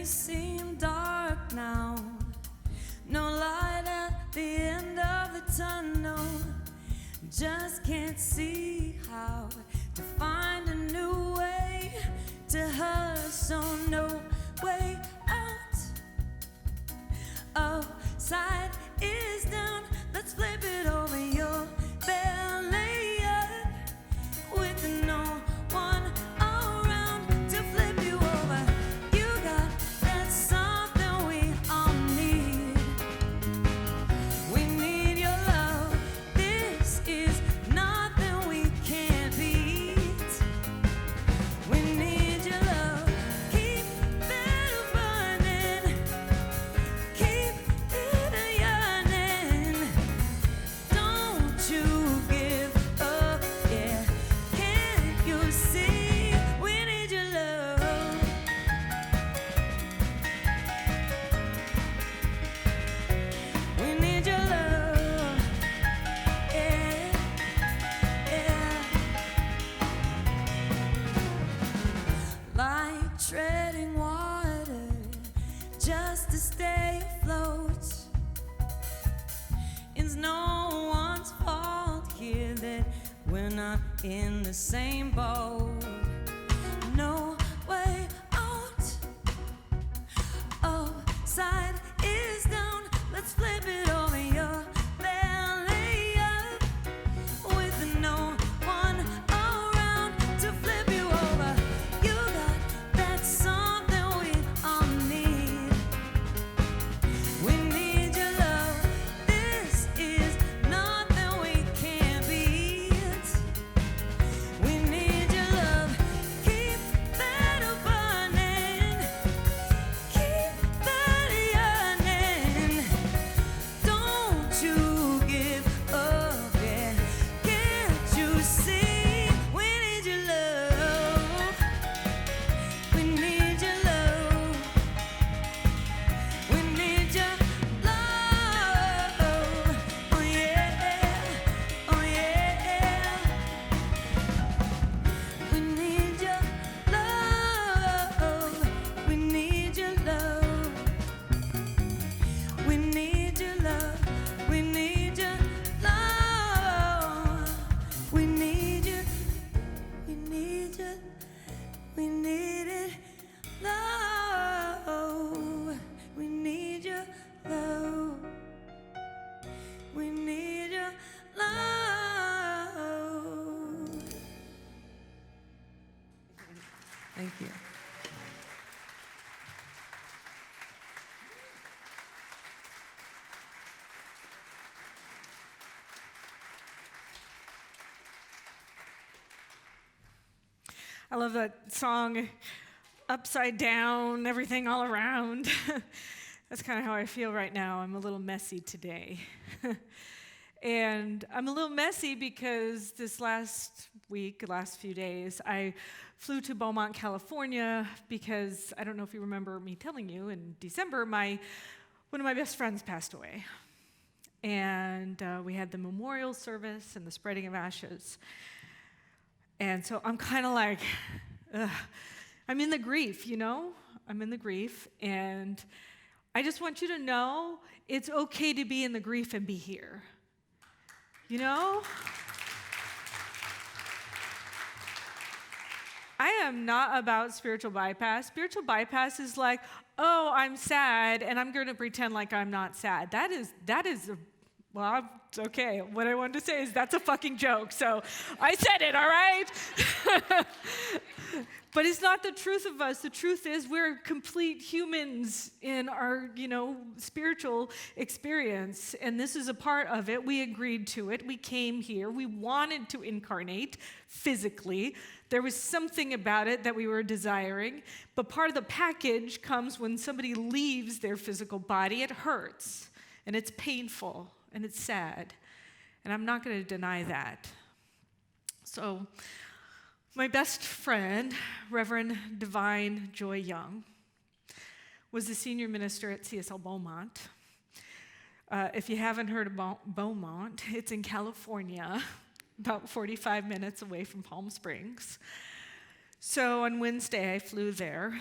seem dark now. No light at the end of the tunnel. Just can't see how to find a new way to her. So no way out. Upside is down. Let's flip it over your belly up with no one around to flip you over. You got that something we all need. We need your love. This is nothing we can't beat. We need your love. Keep it burning. Keep it yearning. Don't you give up, yeah. Can't you see? We need your love. We need your love, yeah, yeah. Like treading water just to stay afloat. It's no one's fault here that we're not in the same boat. No way out. Upside is down. Let's flip it over your belly up with no one around to flip you over. You got that something we all need. We need your love. This is nothing we can't beat. We need your love. Keep that burning. Keep that yearning. Don't you give up, yeah. Can't you see? We need your love. We need your love. We need your love. Oh yeah, oh yeah. We need your love. We need your love. We need your love. We need your love. We need your. We need your. We need it. Love. We need your love. We need your love. Thank you. I love that song, Upside Down, Everything All Around. That's kind of how I feel right now. I'm a little messy today. And I'm a little messy because this last few days, I flew to Beaumont, California because I don't know if you remember me telling you, in December, one of my best friends passed away. And we had the memorial service and the spreading of ashes. And so I'm kind of like, I'm in the grief, you know? I'm in the grief. And I just want you to know it's okay to be in the grief and be here. You know? I am not about spiritual bypass. Spiritual bypass is like, oh, I'm sad, and I'm going to pretend like I'm not sad. Well, it's okay. What I wanted to say is that's a fucking joke, so I said it, all right? But it's not the truth of us. The truth is we're complete humans in our, spiritual experience, and this is a part of it. We agreed to it. We came here. We wanted to incarnate physically. There was something about it that we were desiring, but part of the package comes when somebody leaves their physical body. It hurts, and it's painful, and it's sad, and I'm not going to deny that. So my best friend, Reverend Divine Joy Young, was the senior minister at CSL Beaumont. If you haven't heard of Beaumont, it's in California, about 45 minutes away from Palm Springs. So on Wednesday, I flew there.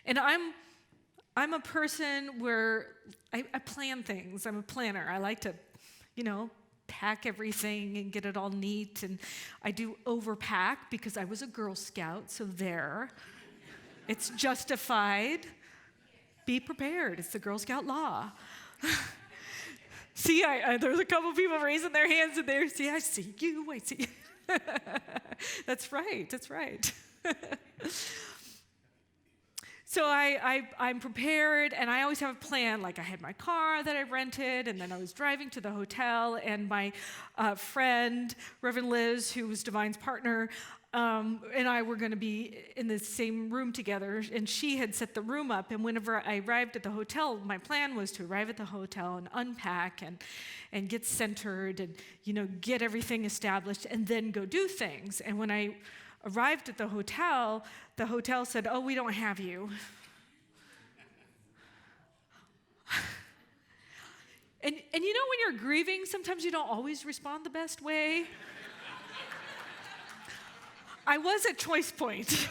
And I'm a person where I plan things. I'm a planner. I like to, pack everything and get it all neat. And I do overpack because I was a Girl Scout, so there. It's justified. Be prepared. It's the Girl Scout law. See, there's a couple people raising their hands in there. See, I see you. I see you. That's right. That's right. So I'm prepared, and I always have a plan. Like I had my car that I rented, and then I was driving to the hotel, and my friend, Reverend Liz, who was Divine's partner, and I were going to be in the same room together, and she had set the room up. And whenever I arrived at the hotel, my plan was to arrive at the hotel and unpack and get centered and, get everything established and then go do things. And when I arrived at the hotel said, "Oh, we don't have you." And when you're grieving, sometimes you don't always respond the best way. I was at choice point.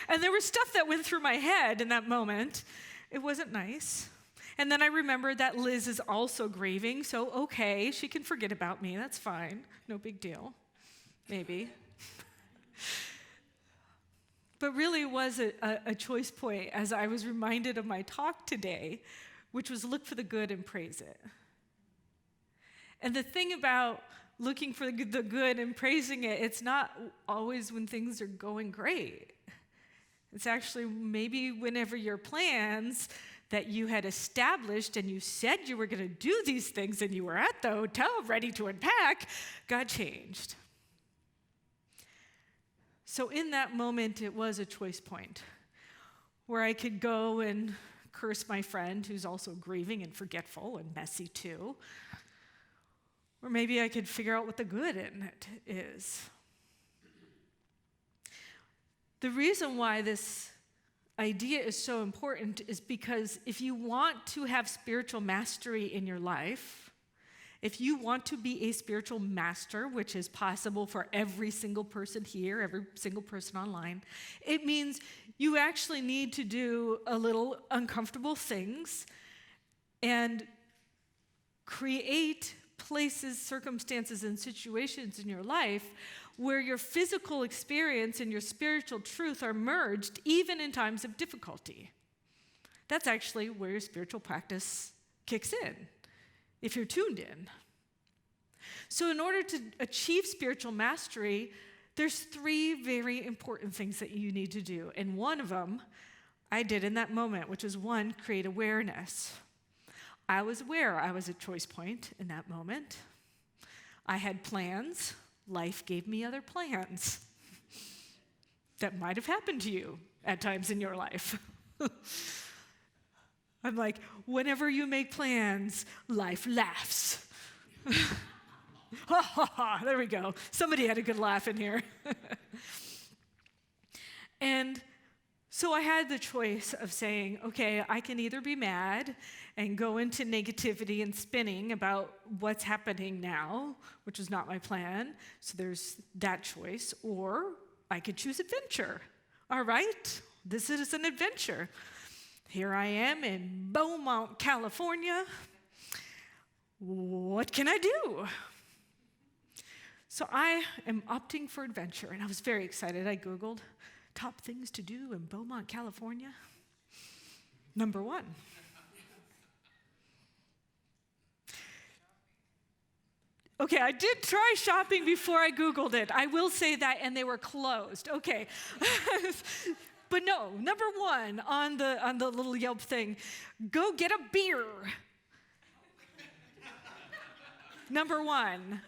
And there was stuff that went through my head in that moment. It wasn't nice. And then I remembered that Liz is also grieving, so okay, she can forget about me. That's fine. No big deal. Maybe. But really it was a choice point as I was reminded of my talk today, which was look for the good and praise it. And the thing about looking for the good and praising it, it's not always when things are going great. It's actually maybe whenever your plans that you had established and you said you were going to do these things and you were at the hotel ready to unpack, got changed. So in that moment, it was a choice point where I could go and curse my friend who's also grieving and forgetful and messy too. Or maybe I could figure out what the good in it is. The reason why this idea is so important is because if you want to have spiritual mastery in your life, if you want to be a spiritual master, which is possible for every single person here, every single person online, it means you actually need to do a little uncomfortable things and create places, circumstances, and situations in your life where your physical experience and your spiritual truth are merged, even in times of difficulty. That's actually where your spiritual practice kicks in, if you're tuned in. So in order to achieve spiritual mastery, there's 3 very important things that you need to do. And one of them I did in that moment, which is 1, create awareness. I was aware I was at choice point in that moment. I had plans. Life gave me other plans. That might have happened to you at times in your life. I'm like, whenever you make plans, life laughs. Ha ha ha, there we go. Somebody had a good laugh in here. And so I had the choice of saying, okay, I can either be mad and go into negativity and spinning about what's happening now, which was not my plan. So there's that choice. Or I could choose adventure. All right, this is an adventure. Here I am in Beaumont, California. What can I do? So I am opting for adventure, and I was very excited. I Googled top things to do in Beaumont, California. Number 1. Okay, I did try shopping before I Googled it. I will say that, and they were closed. Okay. But no, number 1 on the little Yelp thing, go get a beer. Number 1.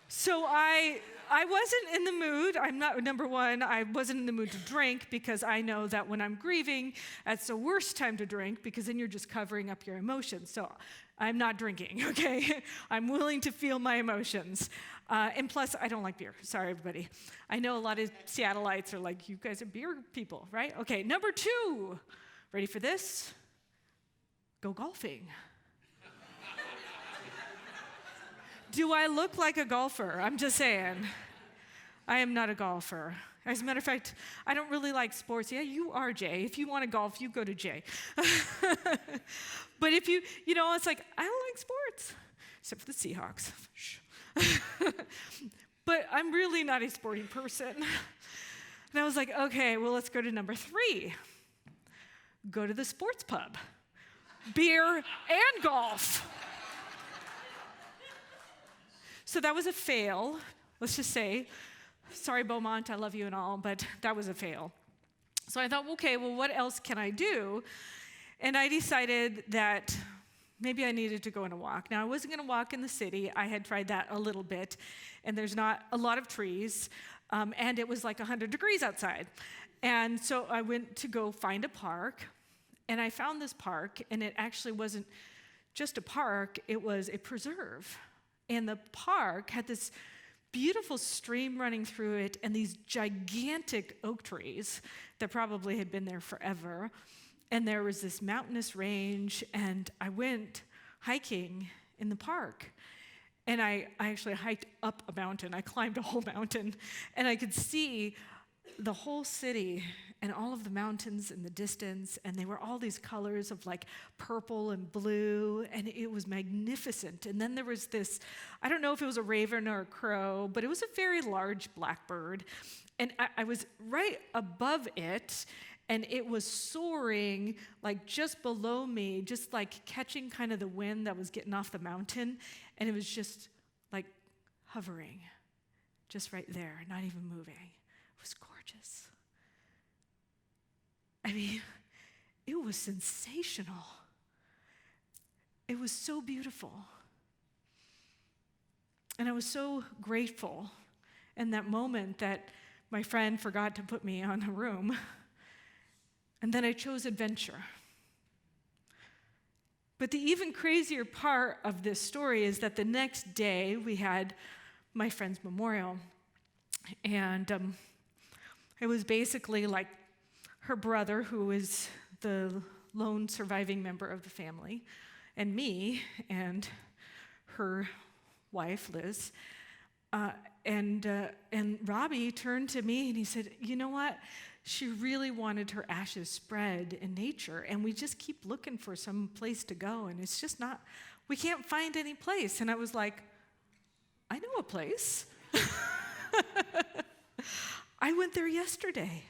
So I wasn't in the mood. I'm not, number 1, I wasn't in the mood to drink because I know that when I'm grieving, that's the worst time to drink because then you're just covering up your emotions. So I'm not drinking, okay? I'm willing to feel my emotions. And plus, I don't like beer. Sorry, everybody. I know a lot of Seattleites are like, you guys are beer people, right? Okay, number 2. Ready for this? Go golfing. Do I look like a golfer? I'm just saying. I am not a golfer. As a matter of fact, I don't really like sports. Yeah, you are, Jay. If you want to golf, you go to Jay. But if it's like, I don't like sports, except for the Seahawks. But I'm really not a sporty person. And I was like, okay, well, let's go to number 3. Go to the sports pub. Beer and golf. So that was a fail, let's just say. Sorry, Beaumont, I love you and all, but that was a fail. So I thought, okay, well, what else can I do? And I decided that maybe I needed to go on a walk. Now, I wasn't going to walk in the city. I had tried that a little bit, and there's not a lot of trees, and it was like 100 degrees outside. And so I went to go find a park, and I found this park, and it actually wasn't just a park, it was a preserve. And the park had this beautiful stream running through it and these gigantic oak trees that probably had been there forever. And there was this mountainous range, and I went hiking in the park. And I actually hiked up a mountain. I climbed a whole mountain, and I could see the whole city and all of the mountains in the distance, and they were all these colors of like purple and blue, and it was magnificent. And then there was this, I don't know if it was a raven or a crow, but it was a very large blackbird, and I was right above it, and it was soaring like just below me, just like catching kind of the wind that was getting off the mountain, and it was just like hovering, just right there, not even moving. It was gorgeous. I mean, it was sensational. It was so beautiful. And I was so grateful in that moment that my friend forgot to put me on a room. And then I chose adventure. But the even crazier part of this story is that the next day we had my friend's memorial. And it was basically like her brother, who was the lone surviving member of the family, and me, and her wife, Liz. And Robbie turned to me and he said, you know what? She really wanted her ashes spread in nature, and we just keep looking for some place to go, and it's just not, we can't find any place. And I was like, I know a place. I went there yesterday.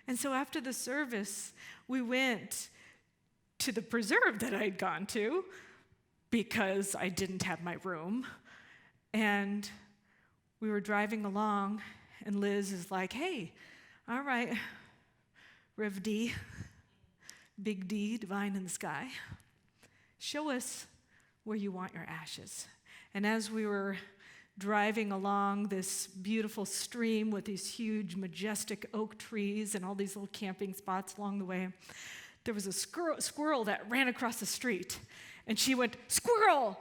And so after the service, we went to the preserve that I'd gone to because I didn't have my room. And we were driving along, and Liz is like, hey, all right, Rev D, Big D, divine in the sky, show us where you want your ashes. And as we were driving along this beautiful stream with these huge, majestic oak trees and all these little camping spots along the way, there was a squirrel that ran across the street. And she went, squirrel!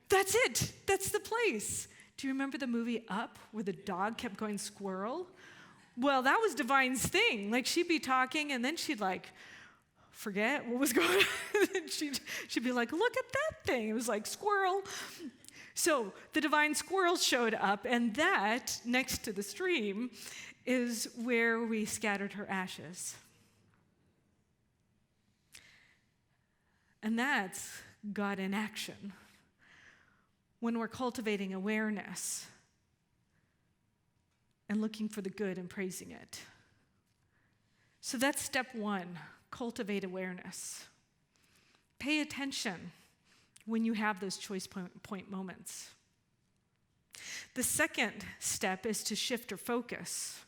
That's it! That's the place! Do you remember the movie Up, where the dog kept going, squirrel? Well, that was Divine's thing. Like, she'd be talking, and then she'd like forget what was going on. And she'd be like, look at that thing. It was like, squirrel. So the divine squirrel showed up, and that, next to the stream, is where we scattered her ashes. And that's God in action. When we're cultivating awareness and looking for the good and praising it. So that's step 1, cultivate awareness. Pay attention when you have those choice point moments. The second step is to shift your focus.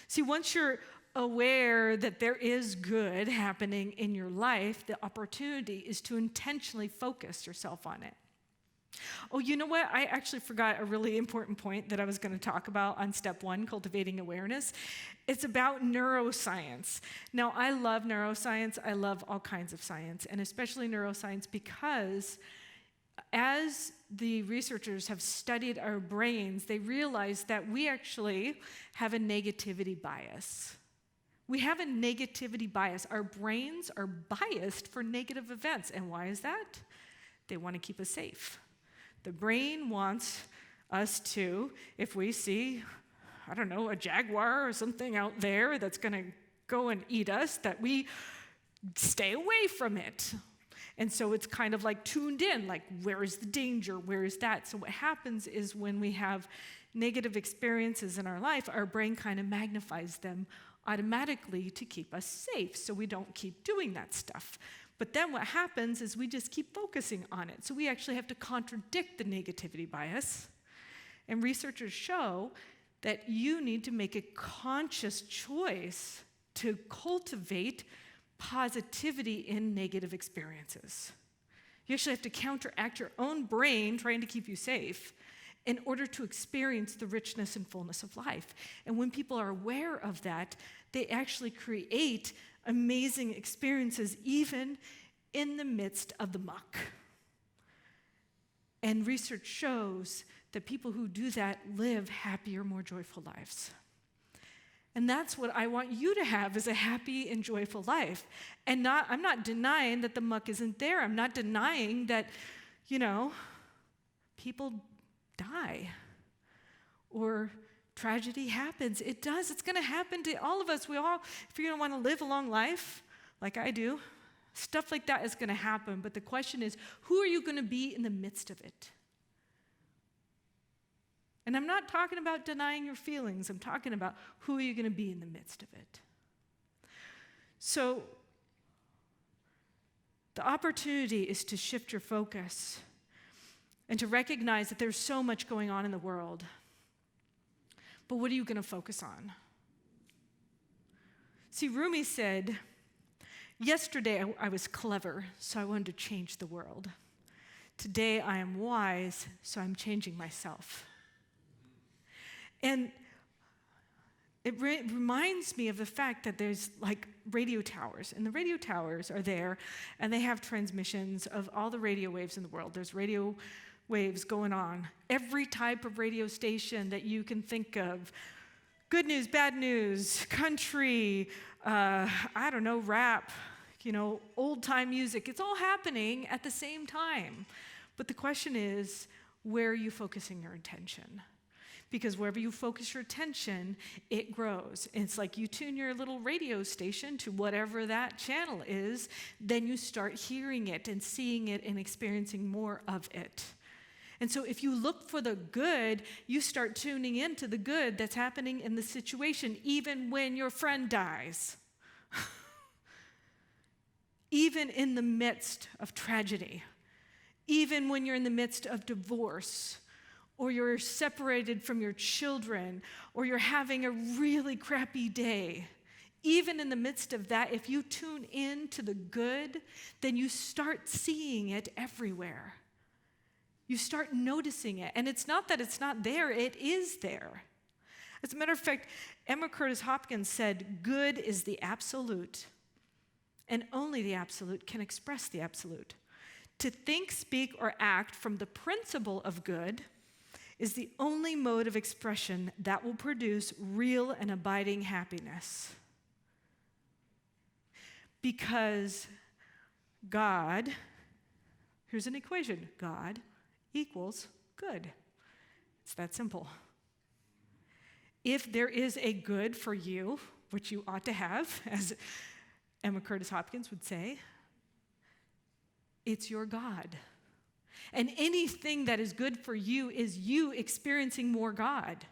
See, once you're aware that there is good happening in your life, the opportunity is to intentionally focus yourself on it. Oh, you know what? I actually forgot a really important point that I was going to talk about on step 1, cultivating awareness. It's about neuroscience. Now, I love neuroscience. I love all kinds of science, and especially neuroscience, because as the researchers have studied our brains, they realize that we actually have a negativity bias. We have a negativity bias. Our brains are biased for negative events. And why is that? They want to keep us safe. The brain wants us to, if we see I don't know, a jaguar or something out there that's going to go and eat us, that we stay away from it. And so it's kind of like tuned in, like, where is the danger? Where is that? So what happens is when we have negative experiences in our life, our brain kind of magnifies them automatically to keep us safe, so we don't keep doing that stuff. But then what happens is we just keep focusing on it. So we actually have to contradict the negativity bias. And researchers show that you need to make a conscious choice to cultivate positivity in negative experiences. You actually have to counteract your own brain trying to keep you safe in order to experience the richness and fullness of life. And when people are aware of that, they actually create amazing experiences even in the midst of the muck. And research shows that people who do that live happier, more joyful lives. And that's what I want you to have, is a happy and joyful life. And I'm not denying that the muck isn't there. I'm not denying that, people die or tragedy happens. It does. It's going to happen to all of us. If you're going to want to live a long life, like I do, stuff like that is going to happen. But the question is, who are you going to be in the midst of it? And I'm not talking about denying your feelings. I'm talking about who are you going to be in the midst of it. So the opportunity is to shift your focus and to recognize that there's so much going on in the world. But what are you going to focus on? See, Rumi said, yesterday I was clever, so I wanted to change the world. Today I am wise, so I'm changing myself. And it reminds me of the fact that there's like radio towers, and the radio towers are there, and they have transmissions of all the radio waves in the world. There's radio waves going on. Every type of radio station that you can think of. Good news, bad news, country, rap, old-time music. It's all happening at the same time. But the question is, where are you focusing your attention? Because wherever you focus your attention, it grows. It's like you tune your little radio station to whatever that channel is, then you start hearing it and seeing it and experiencing more of it. And so if you look for the good, you start tuning into the good that's happening in the situation, even when your friend dies. Even in the midst of tragedy. Even when you're in the midst of divorce, or you're separated from your children, or you're having a really crappy day. Even in the midst of that, if you tune in to the good, then you start seeing it everywhere. You start noticing it. And it's not that it's not there, it is there. As a matter of fact, Emma Curtis Hopkins said, good is the absolute, and only the absolute can express the absolute. To think, speak, or act from the principle of good is the only mode of expression that will produce real and abiding happiness. Because God, here's an equation, God equals good. It's that simple. If there is a good for you, which you ought to have, as Emma Curtis Hopkins would say, it's your God. And anything that is good for you is you experiencing more God.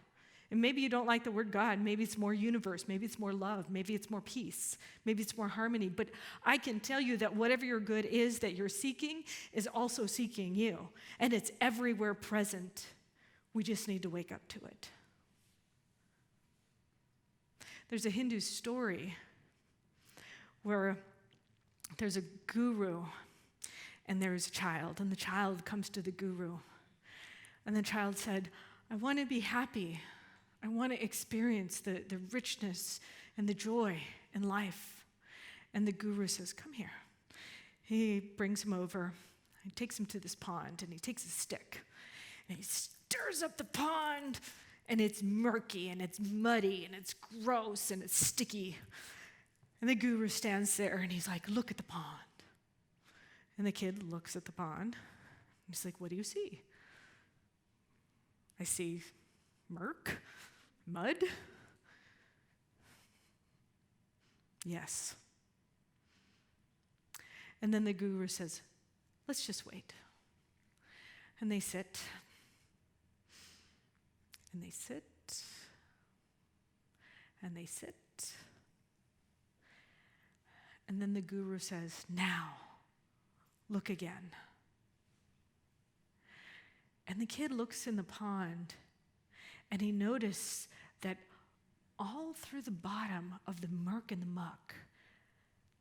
And maybe you don't like the word God. Maybe it's more universe. Maybe it's more love. Maybe it's more peace. Maybe it's more harmony. But I can tell you that whatever your good is that you're seeking is also seeking you. And it's everywhere present. We just need to wake up to it. There's a Hindu story where there's a guru and there's a child, and the child comes to the guru. And the child said, I want to be happy. I want to experience the richness and the joy in life. And the guru says, come here. He brings him over. He takes him to this pond, and he takes a stick. And he stirs up the pond, and it's murky, and it's muddy, and it's gross, and it's sticky. And the guru stands there, and he's like, look at the pond. And the kid looks at the pond. He's like, what do you see? I see murk. Mud? Yes. And then the guru says, let's just wait. And they sit. And they sit. And they sit. And then the guru says, now, look again. And the kid looks in the pond, and he noticed that all through the bottom of the murk and the muck,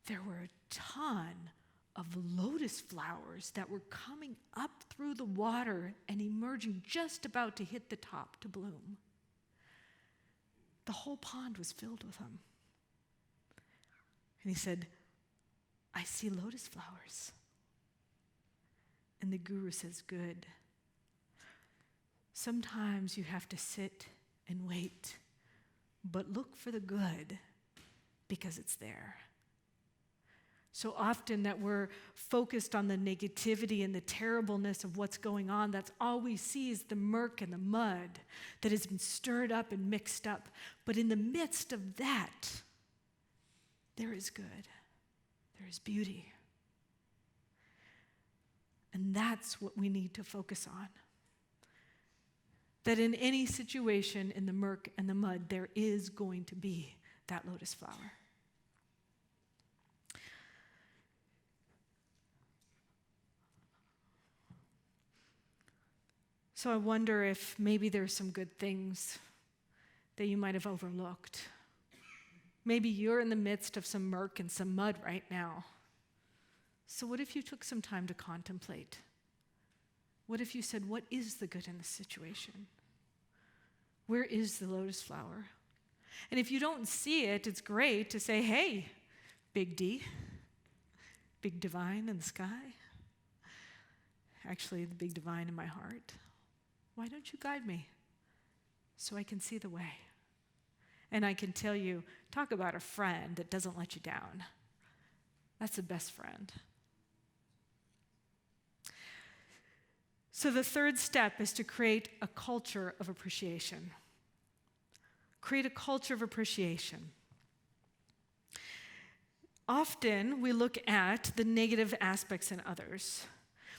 there were a ton of lotus flowers that were coming up through the water and emerging just about to hit the top to bloom. The whole pond was filled with them. And he said, I see lotus flowers. And the guru says, good. Sometimes you have to sit and wait, but look for the good because it's there. So often that we're focused on the negativity and the terribleness of what's going on, that's all we see is the murk and the mud that has been stirred up and mixed up. But in the midst of that, there is good. There is beauty. And that's what we need to focus on. That in any situation in the murk and the mud, there is going to be that lotus flower. So I wonder if maybe there's some good things that you might have overlooked. Maybe you're in the midst of some murk and some mud right now. So what if you took some time to contemplate? What if you said, what is the good in this situation? Where is the lotus flower? And if you don't see it, it's great to say, hey, big D, big divine in the sky. Actually, the big divine in my heart. Why don't you guide me so I can see the way? And I can tell you, talk about a friend that doesn't let you down. That's the best friend. So the third step is to create a culture of appreciation. Create a culture of appreciation. Often we look at the negative aspects in others,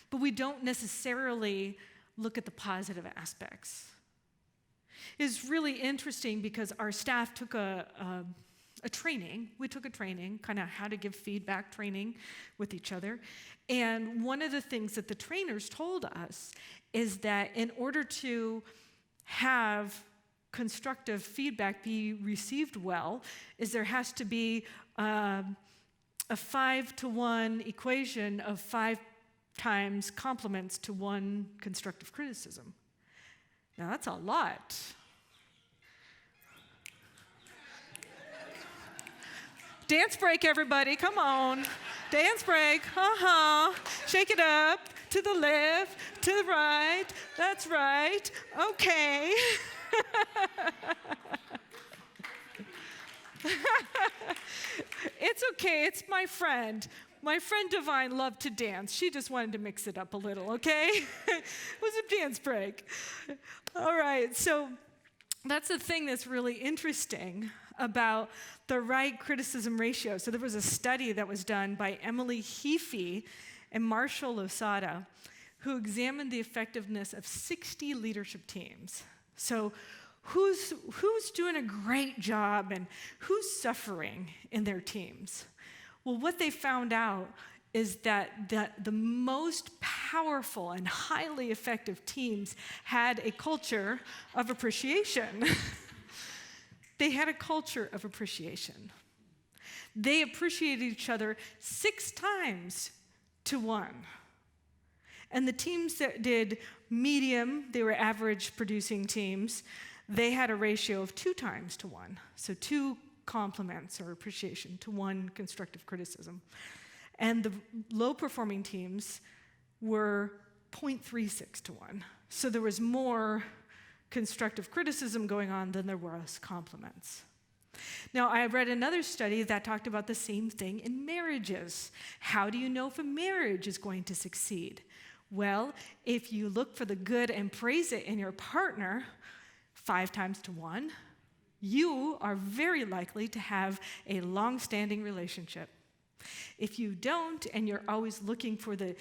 but we don't necessarily look at the positive aspects. It's really interesting because our staff took a training. We took a training, kind of how to give feedback training with each other. And one of the things that the trainers told us is that in order to have constructive feedback be received well, is there has to be a 5-to-1 equation of 5 times compliments to 1 constructive criticism. Now that's a lot. Dance break, everybody, come on. Dance break, Shake it up, to the left, to the right, that's right, okay. It's okay, it's my friend. My friend Divine loved to dance. She just wanted to mix it up a little, okay? It was a dance break. All right, so that's the thing that's really interesting about the right criticism ratio. So there was a study that was done by Emily Heafy and Marshall Losada, who examined the effectiveness of 60 leadership teams. So who's doing a great job and who's suffering in their teams? Well, what they found out is that the most powerful and highly effective teams had a culture of appreciation. They had a culture of appreciation. They appreciated each other 6 times to 1. And the teams that did medium, they were average producing teams, they had a ratio of 2 times to 1. So 2 compliments or appreciation to 1 constructive criticism. And the low-performing teams were 0.36 to 1. So there was more constructive criticism going on than there was compliments. Now, I read another study that talked about the same thing in marriages. How do you know if a marriage is going to succeed? Well, if you look for the good and praise it in your partner 5 times to 1, you are very likely to have a long-standing relationship. If you don't, and you're always looking for the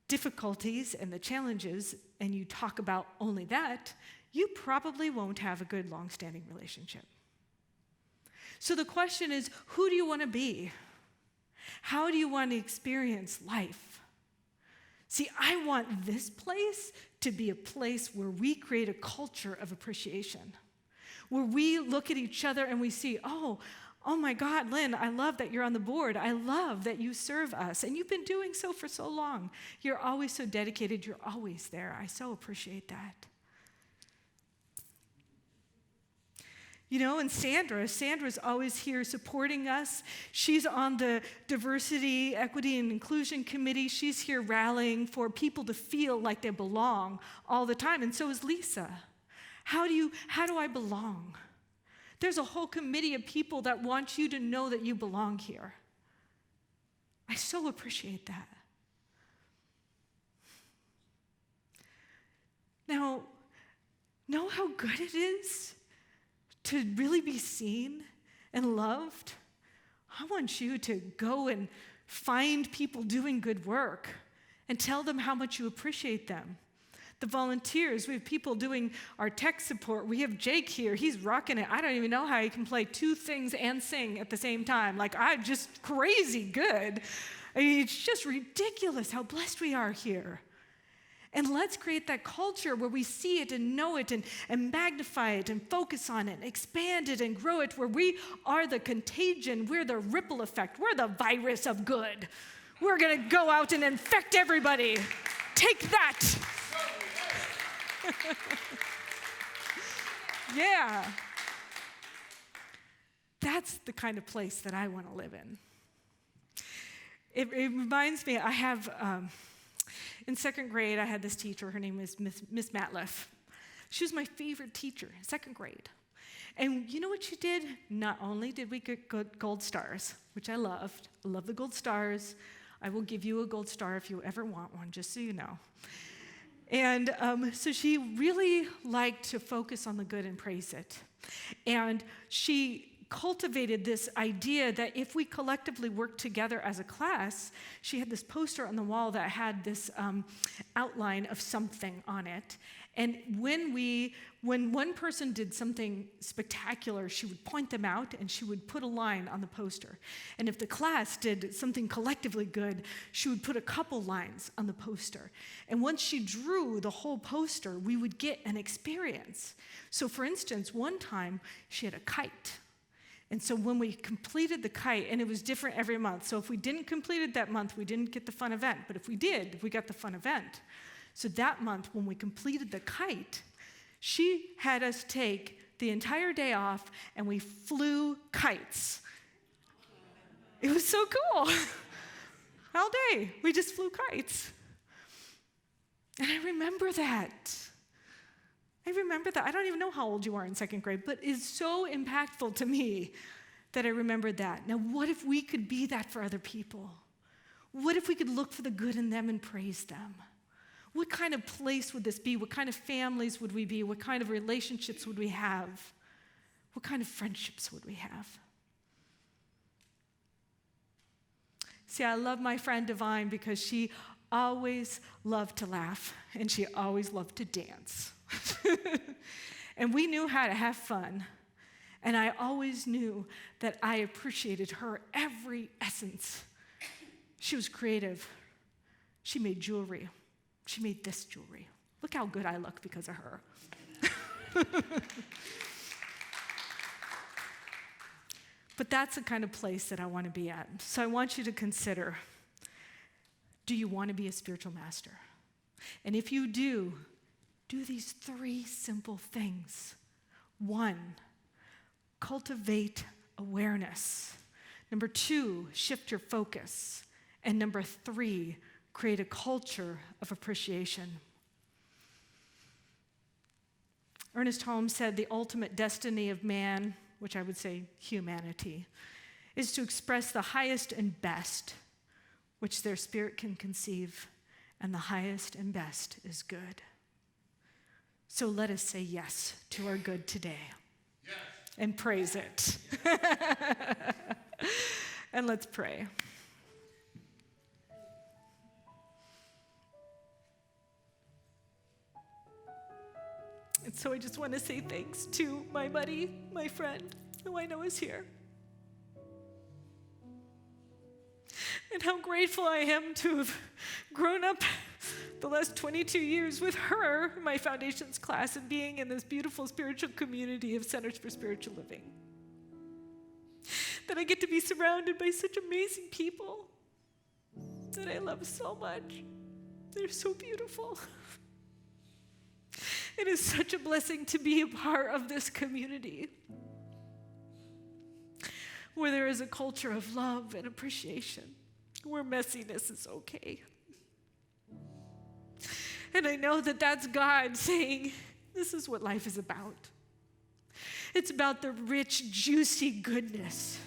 difficulties and the challenges, and you talk about only that, you probably won't have a good long-standing relationship. So the question is, who do you want to be? How do you want to experience life? See, I want this place to be a place where we create a culture of appreciation, where we look at each other and we see, oh my God, Lynn, I love that you're on the board. I love that you serve us. And you've been doing so for so long. You're always so dedicated. You're always there. I so appreciate that. You know, and Sandra's always here supporting us. She's on the Diversity, Equity, and Inclusion Committee. She's here rallying for people to feel like they belong all the time. And so is Lisa. How do I belong? There's a whole committee of people that want you to know that you belong here. I so appreciate that. Now, know how good it is to really be seen and loved? I want you to go and find people doing good work and tell them how much you appreciate them. The volunteers, we have people doing our tech support. We have Jake here. He's rocking it. I don't even know how he can play two things and sing at the same time. Like, I'm just crazy good. I mean, it's just ridiculous how blessed we are here. And let's create that culture where we see it and know it and magnify it and focus on it and expand it and grow it, where we are the contagion, we're the ripple effect, we're the virus of good. We're going to go out and infect everybody. Take that. Yeah. That's the kind of place that I want to live in. It reminds me, I have... in second grade, I had this teacher. Her name was Miss Matliff. She was my favorite teacher, second grade. And you know what she did? Not only did we get gold stars, which I loved. I love the gold stars. I will give you a gold star if you ever want one, just so you know. And so she really liked to focus on the good and praise it. And she cultivated this idea that if we collectively work together as a class, she had this poster on the wall that had this outline of something on it. And when one person did something spectacular, she would point them out and she would put a line on the poster. And if the class did something collectively good, she would put a couple lines on the poster. And once she drew the whole poster, we would get an experience. So for instance, one time she had a kite. And so when we completed the kite, and it was different every month. So if we didn't complete it that month, we didn't get the fun event. But if we did, we got the fun event. So that month, when we completed the kite, she had us take the entire day off, and we flew kites. It was so cool. All day, we just flew kites. And I remember that. I don't even know how old you are in second grade, but it's so impactful to me that I remembered that. Now, what if we could be that for other people? What if we could look for the good in them and praise them? What kind of place would this be? What kind of families would we be? What kind of relationships would we have? What kind of friendships would we have? See, I love my friend Divine because she always loved to laugh and she always loved to dance. And we knew how to have fun. And I always knew that I appreciated her every essence. She was creative. She made jewelry. She made this jewelry. Look how good I look because of her. But that's the kind of place that I want to be at. So I want you to consider, do you want to be a spiritual master? And if you do these 3 simple things. 1, cultivate awareness. Number 2, shift your focus. And number 3, create a culture of appreciation. Ernest Holmes said the ultimate destiny of man, which I would say humanity, is to express the highest and best which their spirit can conceive, and the highest and best is good. So let us say yes to our good today. Yes. and praise it. And let's pray. And so I just want to say thanks to my buddy, my friend, who I know is here. And how grateful I am to have grown up the last 22 years with her in my foundations class and being in this beautiful spiritual community of Centers for Spiritual Living. That I get to be surrounded by such amazing people that I love so much. They're so beautiful. It is such a blessing to be a part of this community where there is a culture of love and appreciation, where messiness is okay. And I know that that's God saying, this is what life is about. It's about the rich, juicy goodness,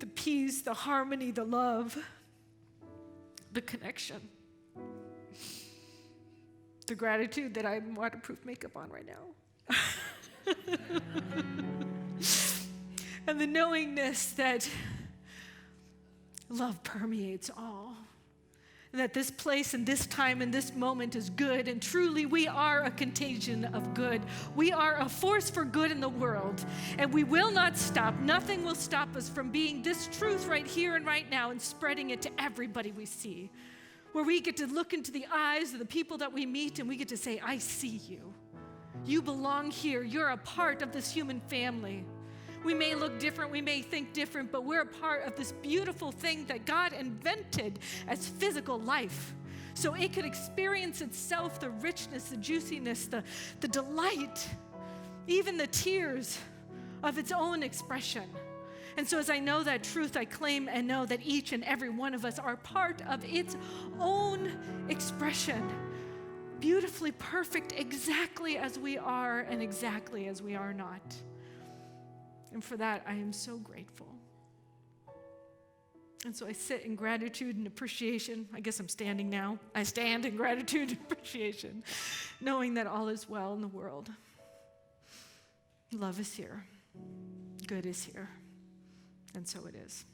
the peace, the harmony, the love, the connection, the gratitude that I have waterproof makeup on right now. And the knowingness that love permeates all. And that this place and this time and this moment is good. And truly, we are a contagion of good. We are a force for good in the world. And we will not stop. Nothing will stop us from being this truth right here and right now and spreading it to everybody we see. Where we get to look into the eyes of the people that we meet and we get to say, I see you. You belong here. You're a part of this human family. We may look different, we may think different, but we're a part of this beautiful thing that God invented as physical life. So it could experience itself, the richness, the juiciness, the delight, even the tears of its own expression. And so as I know that truth, I claim and know that each and every one of us are part of its own expression. Beautifully perfect, exactly as we are and exactly as we are not. And for that, I am so grateful. And so I sit in gratitude and appreciation. I guess I'm standing now. I stand in gratitude and appreciation, knowing that all is well in the world. Love is here. Good is here. And so it is.